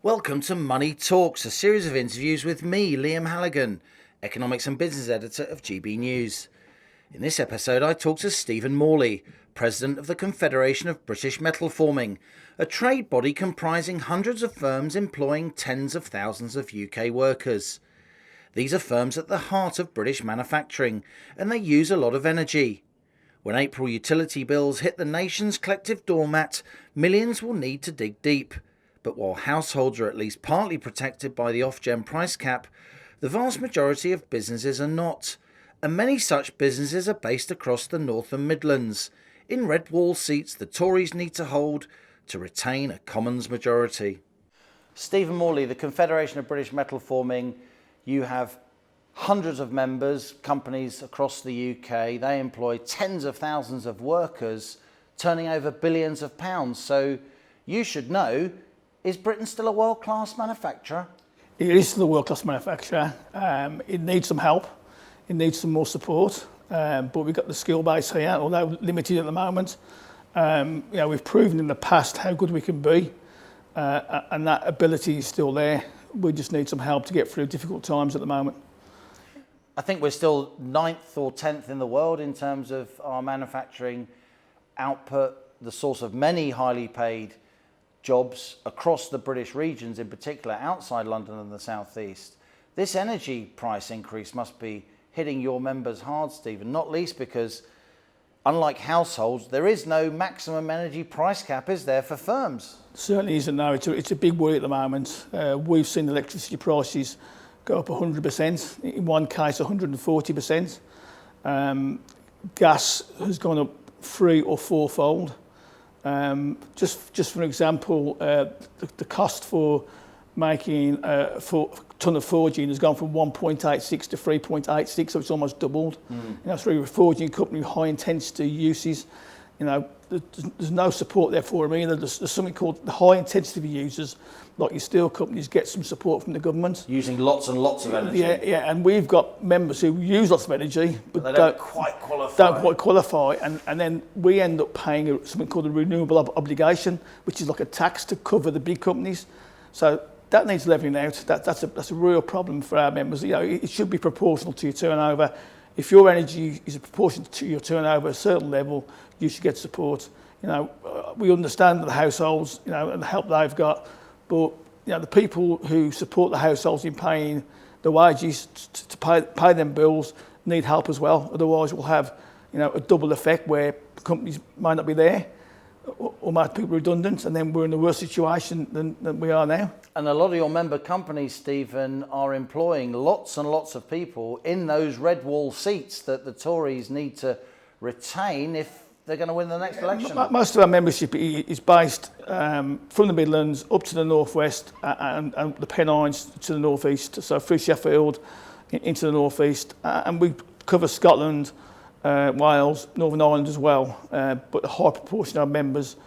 Welcome to Money Talks, a series of interviews with me, Liam Halligan, Economics and Business Editor of GBNews. In this episode, I talk to Stephen Morley, President of the Confederation of British Metalforming, a trade body comprising hundreds of firms employing tens of thousands of UK workers. These are firms at the heart of British manufacturing, and they use a lot of energy. When April utility bills hit the nation's collective doormat, millions will need to dig deep. But while households are at least partly protected by the Ofgem price cap, the vast majority of businesses are not. And many such businesses are based across the North and Midlands, in red wall seats the Tories need to hold to retain a Commons majority. Stephen Morley, the Confederation of British Metalforming, you have hundreds of members, companies across the UK. They employ tens of thousands of workers, turning over billions of pounds. So you should know, is Britain still a world-class manufacturer? It is still a world-class manufacturer. It needs some help. It needs some more support. But we've got the skill base here, although limited at the moment. We've proven in the past how good we can be, and that ability is still there. We just need some help to get through difficult times at the moment. I think we're still 9th or 10th in the world in terms of our manufacturing output, the source of many highly paid jobs across the British regions, in particular outside London and the South East. This energy price increase must be hitting your members hard, Stephen, not least because, unlike households, there is no maximum energy price cap, is there, for firms? Certainly isn't, no. It's a big worry at the moment. We've seen electricity prices go up 100%, in one case 140%. Gas has gone up 3- or 4-fold. Just for example, the cost for making a ton of forging has gone from 1.86 to 3.86, so it's almost doubled. Through a forging company with high intensity uses, there's no support there for them either. There's something called the high intensity users, like your steel companies, get some support from the government. Using lots and lots of energy. Yeah, and we've got members who use lots of energy, but they don't quite qualify. And then we end up paying something called a renewable obligation, which is like a tax to cover the big companies. So that needs levelling out. That's a real problem for our members. It should be proportional to your turnover. If your energy is proportional to your turnover at a certain level, you should get support. We understand the households, and the help they've got, but the people who support the households in paying the wages to pay them bills need help as well. Otherwise, we'll have a double effect where companies might not be there, or make people redundant, and then we're in a worse situation than we are now. And a lot of your member companies, Stephen, are employing lots and lots of people in those red wall seats that the Tories need to retain if they're going to win the next election. Most of our membership is based from the Midlands up to the northwest and the Pennines to the northeast, so through Sheffield into the northeast, and we cover Scotland, Wales, Northern Ireland as well, but a high proportion of our members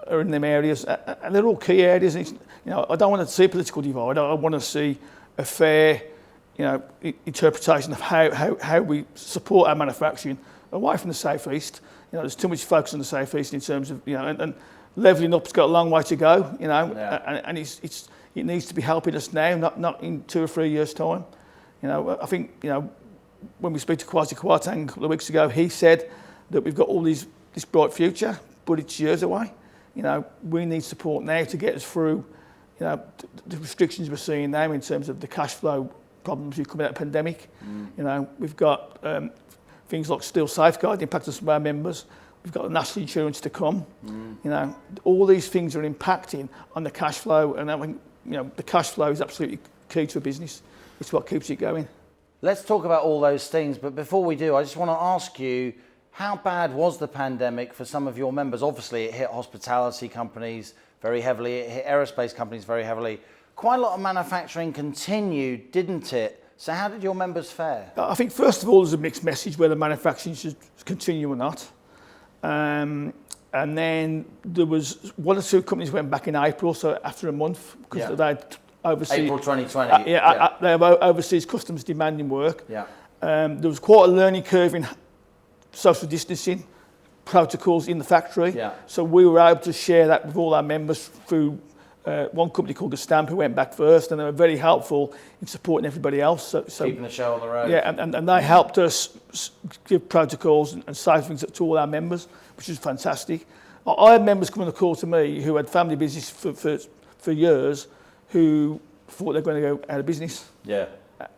are in them areas, and they're all key areas. I don't want to see a political divide. I want to see a fair, interpretation of how we support our manufacturing away from the South East. There's too much focus on the South East in terms of, and levelling up's got a long way to go. And it needs to be helping us now, not in 2 or 3 years' time. I think when we speak to Kwasi Kwarteng a couple of weeks ago, he said that we've got this bright future, but it's years away. We need support now to get us through, the restrictions we're seeing now in terms of the cash flow problems we've come out of the pandemic. We've got things like still safeguarding impact on some of our members. We've got the national insurance to come. All these things are impacting on the cash flow, and I think, the cash flow is absolutely key to a business. It's what keeps it going. Let's talk about all those things, but before we do, I just want to ask you, how bad was the pandemic for some of your members? Obviously, it hit hospitality companies very heavily, it hit aerospace companies very heavily. Quite a lot of manufacturing continued, didn't it? So how did your members fare? I think, first of all, there's a mixed message whether manufacturing should continue or not. And then there was 1 or 2 companies went back in April, so after a month, because they'd overseas. April 2020. They have overseas customers demanding work. There was quite a learning curve in social distancing protocols in the factory. So we were able to share that with all our members through one company called The Stamp who went back first, and they were very helpful in supporting everybody else. So keeping the show on the road. Yeah, and they helped us give protocols and say things to all our members, which is fantastic. I had members coming on the call to me who had family business for years who thought they were going to go out of business. Yeah.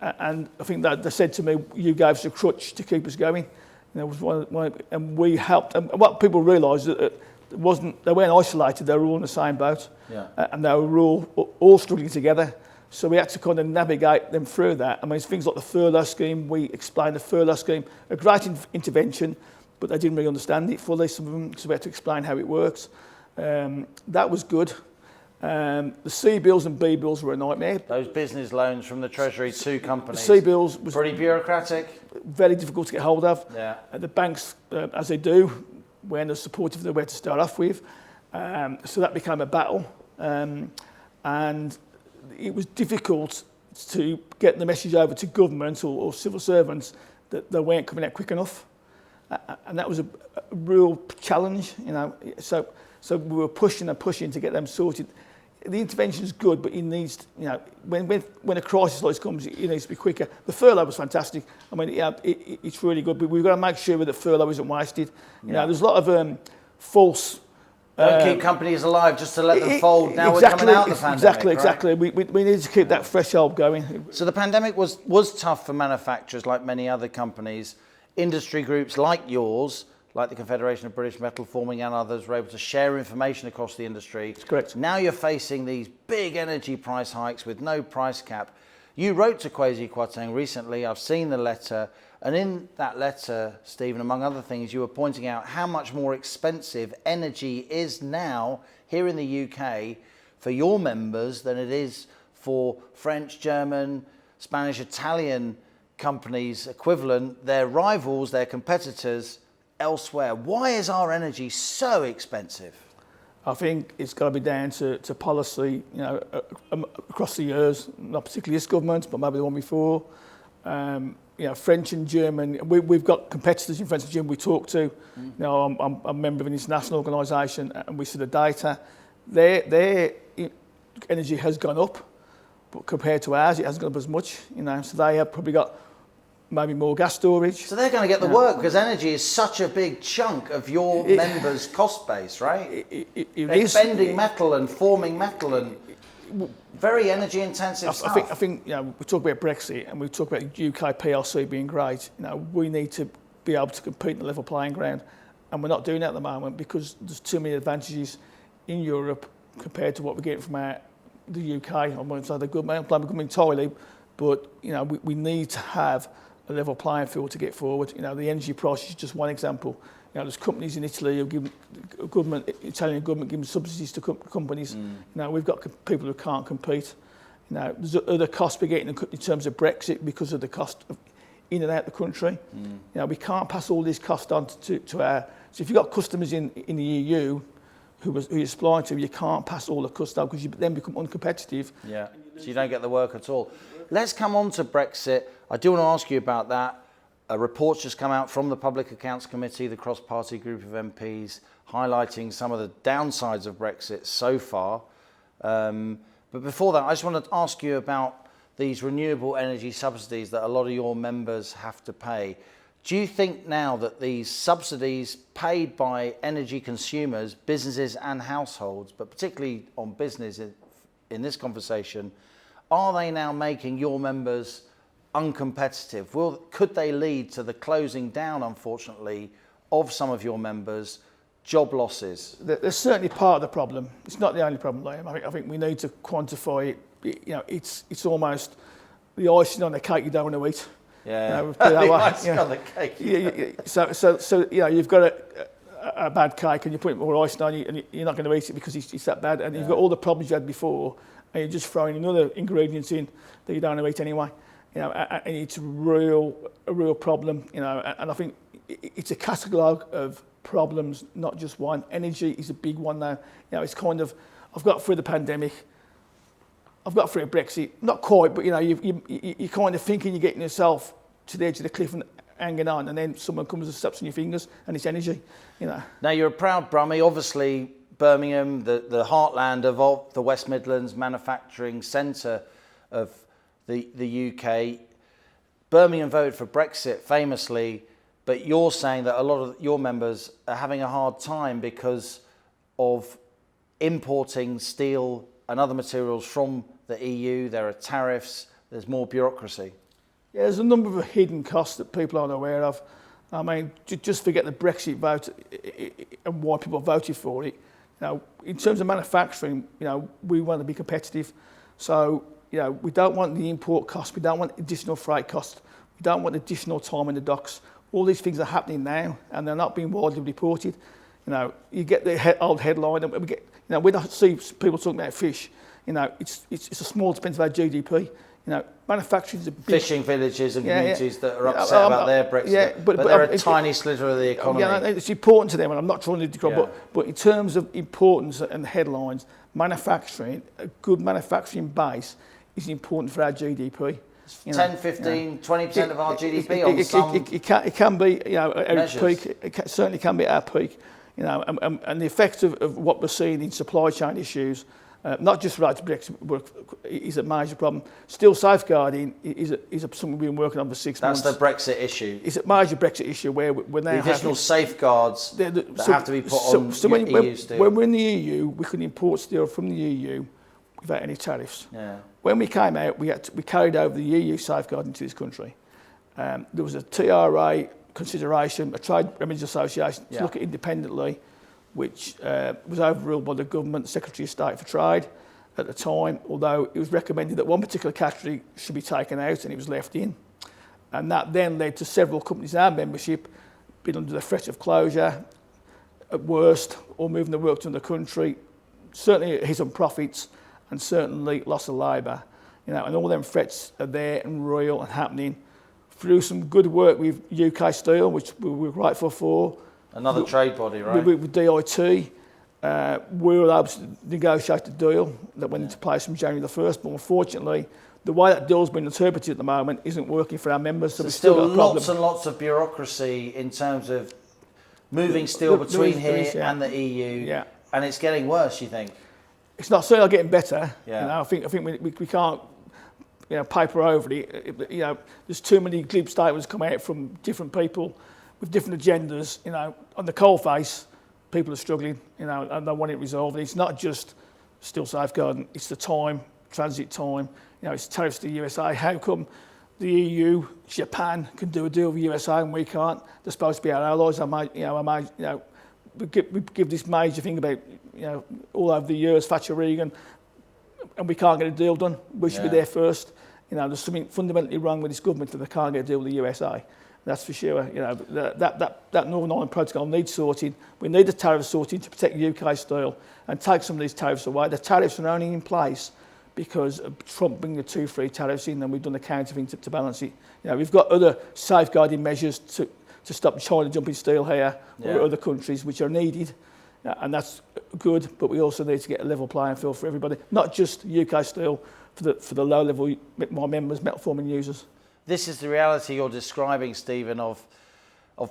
And I think that they said to me, "You gave us a crutch to keep us going." And that was and we helped. And what people realised that they weren't isolated; they were all in the same boat, and they were all struggling together. So we had to kind of navigate them through that. I mean, it's things like the furlough scheme. We explained the furlough scheme, a great intervention, but they didn't really understand it fully. Some of them, so we had to explain how it works. That was good. The C bills and B bills were a nightmare. Those business loans from the Treasury to companies. C bills was pretty bureaucratic. Very difficult to get hold of. Yeah. The banks, as they do, weren't as supportive they were to start off with. So that became a battle. And it was difficult to get the message over to government or civil servants that they weren't coming out quick enough. And that was a real challenge, you know. So we were pushing and pushing to get them sorted. The intervention is good, but it needs, you know, when a crisis like this comes, it needs to be quicker. The furlough was fantastic. I mean, it's really good, but we've got to make sure that furlough isn't wasted. You know, there's a lot of false. Don't keep companies alive just to let them fold. Now we're coming out of the pandemic. Exactly. We need to keep that threshold going. So the pandemic was tough for manufacturers, like many other companies. Industry groups like yours, like the Confederation of British Metalforming and others, were able to share information across the industry. That's correct. Now you're facing these big energy price hikes with no price cap. You wrote to Kwasi Kwarteng recently, I've seen the letter, and in that letter, Stephen, among other things, you were pointing out how much more expensive energy is now here in the UK for your members than it is for French, German, Spanish, Italian companies equivalent, their rivals, their competitors elsewhere. Why is our energy so expensive? I think it's got to be down to policy, you know, across the years, not particularly this government, but maybe the one before. You know, French and German, we've got competitors in French and German we talk to. You know, I'm a member of an international organisation and we see the data. Their energy has gone up, but compared to ours, it hasn't gone up as much. You know, so they have probably got maybe more gas storage. So they're going to get the work because energy is such a big chunk of your members' cost base, right? They're bending metal and forming metal and very energy intensive stuff. I think you know, we talk about Brexit and we talk about UK PLC being great. You know, we need to be able to compete in a level playing ground, and we're not doing that at the moment because there's too many advantages in Europe compared to what we're getting from the UK. I won't say the government, I'm blaming entirely, but you know, we need to have a level playing field to get forward. You know, the energy price is just one example. You know, there's companies in Italy who give Italian government giving subsidies to companies. You know, we've got people who can't compete. You know, there's other costs we're getting in terms of Brexit because of the cost of in and out the country. You know, we can't pass all these costs on to our. So if you've got customers in the EU who you're supplying to, you can't pass all the costs on because you then become uncompetitive. Yeah, so you don't get the work at all. Let's come on to Brexit. I do want to ask you about that. A report's just come out from the Public Accounts Committee, the cross-party group of MPs, highlighting some of the downsides of Brexit so far. But before that, I just want to ask you about these renewable energy subsidies that a lot of your members have to pay. Do you think now that these subsidies paid by energy consumers, businesses and households, but particularly on business in this conversation, are they now making your members uncompetitive? Could they lead to the closing down, unfortunately, of some of your members, job losses? There's certainly part of the problem. It's not the only problem, Liam. I think we need to quantify it. You know, it's almost the icing on the cake you don't want to eat. Yeah, you know, the icing on the cake. So you know, you've got a bad cake and you put more icing on it and you're not going to eat it because it's that bad. And you've got all the problems you had before and you're just throwing another ingredients in that you don't want to eat anyway. You know, and it's a real problem. You know, and I think it's a catalogue of problems, not just one. Energy is a big one now. You know, it's kind of, I've got through the pandemic, I've got through Brexit, not quite, but you know, you're kind of thinking you're getting yourself to the edge of the cliff and hanging on, and then someone comes and steps on your fingers, and it's energy. You know. Now you're a proud Brummie, obviously Birmingham, the heartland of the West Midlands, manufacturing centre of the UK. Birmingham voted for Brexit famously, but you're saying that a lot of your members are having a hard time because of importing steel and other materials from the EU. There are tariffs, there's more bureaucracy. Yeah, there's a number of hidden costs that people aren't aware of. I mean, just forget the Brexit vote and why people voted for it. In terms of manufacturing, we want to be competitive. So, we don't want the import costs, we don't want additional freight costs, we don't want additional time in the docks. All these things are happening now, and they're not being widely reported. You get the old headline, and we get, we don't see people talking about fish. It's a small expense of our GDP. Manufacturing is a big... Fishing villages and communities that are upset about their Brexit, but they're a tiny sliver of the economy. Yeah, it's important to them, and I'm not trying to but in terms of importance and headlines, manufacturing, a good manufacturing base is important for our GDP. 10, 15, 20% of our GDP on some it can be, at measures. peak. It certainly can be at our peak. And the effect of what we're seeing in supply chain issues, not just related to Brexit, is a major problem. Still safeguarding is something we've been working on for 6 months. That's the Brexit issue. It's a major Brexit issue where we're now the additional safeguards that have to be put on EU steel. When we're in the EU, we can import steel from the EU without any tariffs. Yeah. When we came out, we carried over the EU safeguard into this country. There was a TRA consideration, a Trade Remedies Association to look at independently, which was overruled by the government Secretary of State for Trade at the time, although it was recommended that one particular category should be taken out and it was left in. And that then led to several companies in our membership being under the threat of closure, at worst, or moving the work to another country, certainly a hit on profits and certainly loss of labour. And all them threats are there and real and happening. Through some good work with UK Steel, which we're grateful for. Another trade body, right? With DIT, we were able to negotiate a deal that went into place from January the 1st, but unfortunately, the way that deal's been interpreted at the moment isn't working for our members. So there's still lots and lots of bureaucracy in terms of moving steel between here and the EU, and it's getting worse, you think? It's not certainly getting better. Yeah. I think we can't paper over it. There's too many glib statements come out from different people with different agendas. On the coalface, people are struggling, and they want it resolved. And it's not just still safeguarding, it's the time, transit time. It's tariffs to the USA. How come the EU, Japan can do a deal with the USA and we can't? They're supposed to be our allies. We give this major thing about, all over the years, Thatcher, Reagan, and we can't get a deal done. We should be there first. There's something fundamentally wrong with this government that they can't get a deal with the USA. That's for sure. That Northern Ireland Protocol needs sorting. We need the tariffs sorted to protect UK steel and take some of these tariffs away. The tariffs are only in place because of Trump bringing the 2-3 tariffs in, and we've done the counter thing to balance it. We've got other safeguarding measures to stop China dumping steel here or other countries which are needed, and that's good. But we also need to get a level playing field for everybody, not just UK steel, for the low level my members, metal forming users. This is the reality you're describing, Stephen, of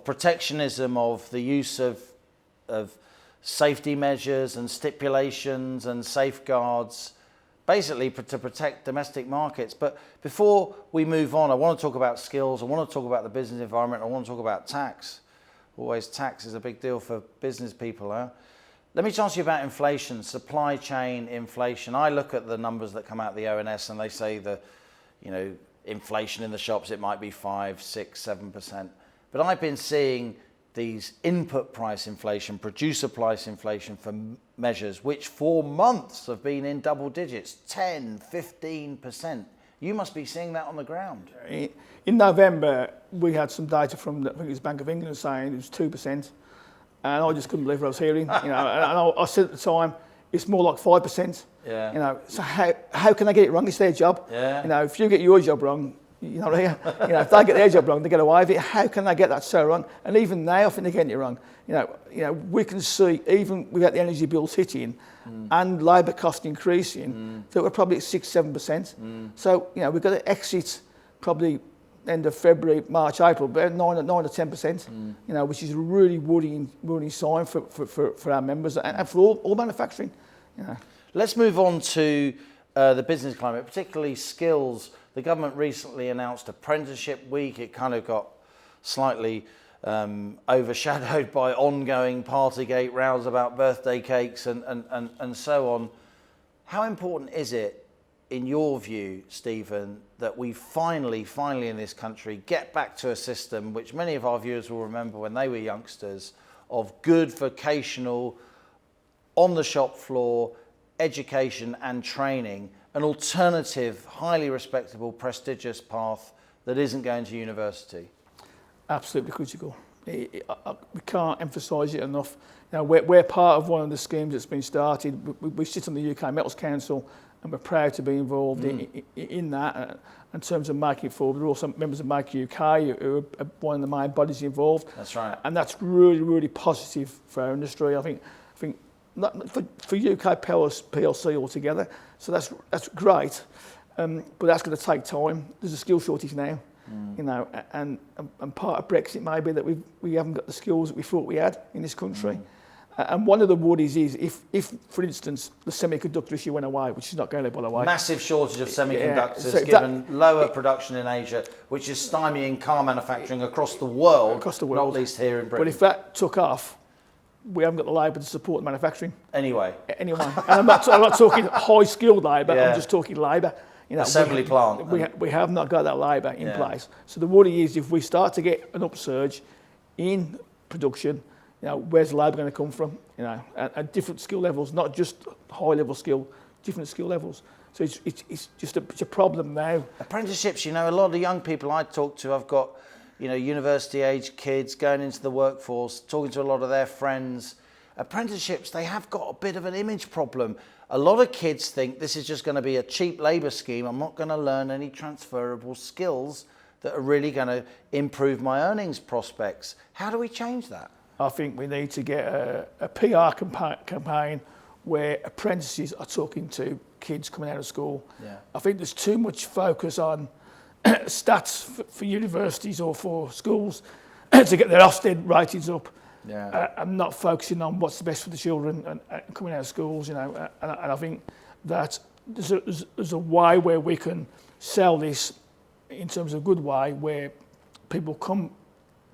protectionism, of the use of safety measures and stipulations and safeguards, basically to protect domestic markets. But before we move on, I want to talk about skills, I want to talk about the business environment, I want to talk about tax. Always tax is a big deal for business people, huh? Let me ask you about inflation, supply chain inflation. I look at the numbers that come out of the ONS and they say inflation in the shops, it might be 5, 6, 7%. But I've been seeing these input price inflation, producer price inflation for measures, which for months have been in double digits, 10, 15%. You must be seeing that on the ground. In November, we had some data from, I think it was Bank of England, saying it was 2%. And I just couldn't believe what I was hearing. And I said at the time, it's more like 5%. Yeah. So how can they get it wrong? It's their job. Yeah. If you get your job wrong, if they get their job wrong, they get away with it. How can they get that so wrong? And even now, I think they're getting it wrong. We can see, even without the energy bills hitting and labour cost increasing, that we're probably at 6-7%. So, we've got to exit probably end of February, March, April, about 9 or 10%, you know, which is a really worrying sign for our members and for all manufacturing. You know. Let's move on to the business climate, particularly skills. The government recently announced Apprenticeship Week. It kind of got slightly overshadowed by ongoing Partygate rows about birthday cakes and so on. How important is it, in your view, Stephen, that we finally in this country get back to a system which many of our viewers will remember when they were youngsters, of good vocational, on the shop floor, education and training, an alternative, highly respectable, prestigious path that isn't going to university? Absolutely critical. We can't emphasise it enough. You know, we're part of one of the schemes that's been started. We sit on the UK Metals Council, and we're proud to be involved in that in terms of making it forward. We're also members of Make UK, who are one of the main bodies involved. That's right. And that's really positive for our industry. I think not for UK PLC altogether. So that's great, but that's going to take time. There's a skill shortage now. You know, and part of Brexit may be that we haven't got the skills that we thought we had in this country. And one of the worries is if, for instance, the semiconductor issue went away, which is not going to, by the way. Massive shortage of semiconductors, so given lower production in Asia, which is stymieing car manufacturing across the world, not least here in Britain. But if that took off, we haven't got the labour to support manufacturing. Anyway. And I'm not talking high-skilled labour, I'm just talking labour. You know, assembly plant. We have not got that labour in place. So the worry is if we start to get an upsurge in production, you know, where's the labour going to come from? You know, at different skill levels, not just high-level skill, different skill levels. So it's just a problem now. Apprenticeships, you know, a lot of the young people I talk to, I've got, you know, university-age kids going into the workforce, talking to a lot of their friends. Apprenticeships, they have got a bit of an image problem. A lot of kids think this is just going to be a cheap labour scheme. I'm not going to learn any transferable skills that are really going to improve my earnings prospects. How do we change that? I think we need to get a PR campaign where apprentices are talking to kids coming out of school. Yeah. I think there's too much focus on stats for universities or for schools to get their Ofsted ratings up. I'm not focusing on what's the best for the children and coming out of schools, you know. And I think that there's a way where we can sell this in terms of a good way, where people come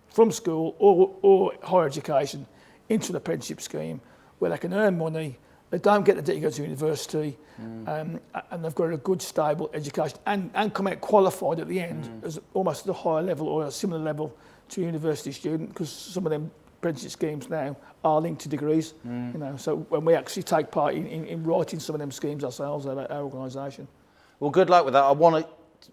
from school or higher education into an apprenticeship scheme where they can earn money, they don't get the debt to go to university, and they've got a good, stable education and come out qualified at the end as almost at a higher level or a similar level to a university student, because some of them apprenticeship schemes now are linked to degrees. You know, so when we actually take part in writing some of them schemes ourselves at our organisation. Well, good luck with that. I want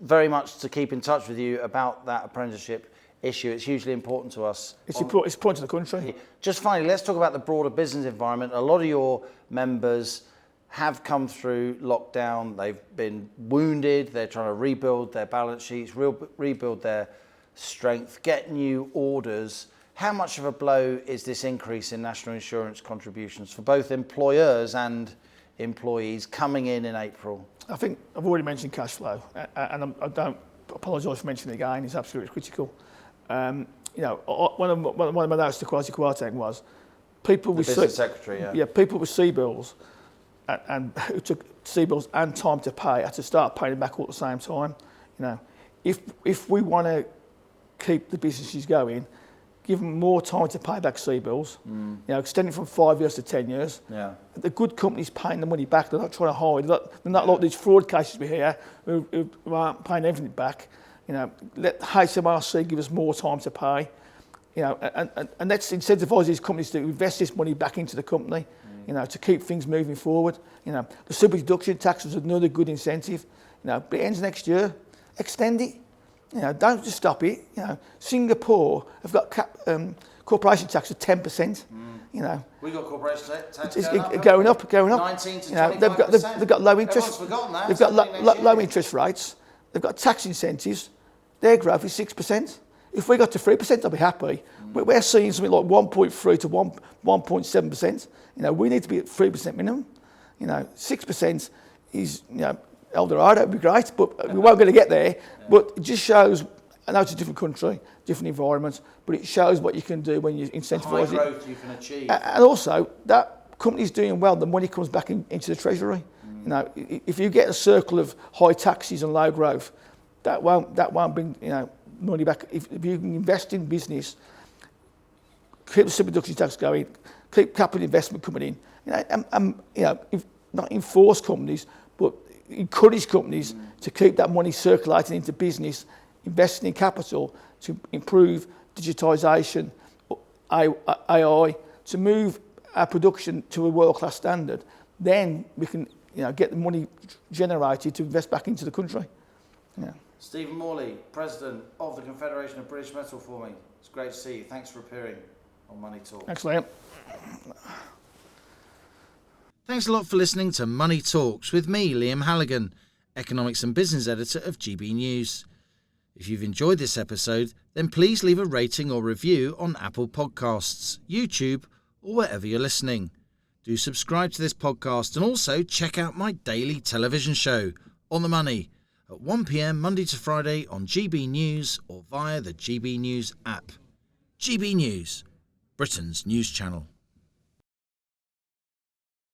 very much to keep in touch with you about that apprenticeship issue. It's hugely important to us. It's important to the country. Just finally, let's talk about the broader business environment. A lot of your members have come through lockdown. They've been wounded. They're trying to rebuild their balance sheets, rebuild their strength, get new orders. How much of a blow is this increase in national insurance contributions for both employers and employees coming in April? I think I've already mentioned cash flow, and I don't apologise for mentioning it again. It's absolutely critical. You know, one of my notes to Kwasi Kwarteng was people with business secretary, people with C-bills and who took C-bills and time to pay had to start paying back all at the same time. You know, if we want to keep the businesses going, give them more time to pay back C-bills, you know, extending from 5 years to 10 years. Yeah. The good companies paying the money back, they're not trying to hide. They're not like these fraud cases we hear who aren't paying everything back. You know, let HMRC give us more time to pay. You know, and let's incentivise these companies to invest this money back into the company, you know, to keep things moving forward. You know, the super deduction tax is another good incentive. You know, but it ends next year. Extend it. You know, don't just stop it. You know, Singapore have got corporation tax of 10%. You know, we got corporation tax going up. 19 to 25%. You know, they've got low interest. Everyone's forgotten that. They've got low interest rates. They've got tax incentives. Their growth is 6%. If we got to 3%, I'd be happy. We're seeing something like 1.3 to 1.7%. You know, we need to be at 3% minimum. You know, 6% is, you know, El Dorado would be great, but we won't going to get there. But it just shows I know it's a different country, different environment, but it shows what you can do when you incentivise it. High growth you can achieve. And also, that company's doing well, the money comes back into the treasury. You know, if you get a circle of high taxes and low growth, that won't bring money back. If you can invest in business, keep the super-deduction tax going, keep capital investment coming in, if not enforce companies, but encourage companies to keep that money circulating into business, investing in capital to improve digitisation, AI, to move our production to a world-class standard, then we can get the money generated to invest back into the country. Yeah. Stephen Morley, President of the Confederation of British Metalforming. It's great to see you. Thanks for appearing on Money Talk. Thanks, Liam. Thanks a lot for listening to Money Talks with me, Liam Halligan, Economics and Business Editor of GBNews. If you've enjoyed this episode, then please leave a rating or review on Apple Podcasts, YouTube, or wherever you're listening. Do subscribe to this podcast and also check out my daily television show, On the Money, at 1 p.m. Monday to Friday on GB News or via the GB News app. GB News, Britain's news channel.